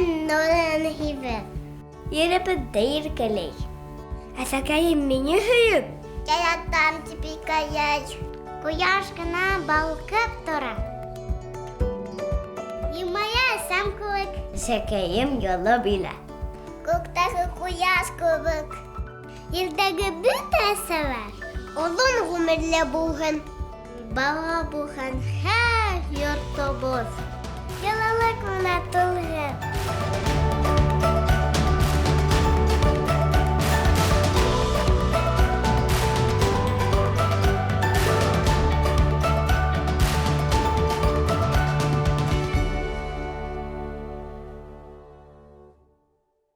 Нолан һибер. Ерепетте иркелей. Әсәкәйем мине һөйөп. Яратам тебе каяй. Кояш кына балкып тора. Йымая сам кебек. Әсәкәйем йылы билә. Күктәге кояш кебек. Ердәге бөтәсе бар. Озын ғүмерле булһын. Бала булһын һәр йортобоз. Йылылык менә тулһын.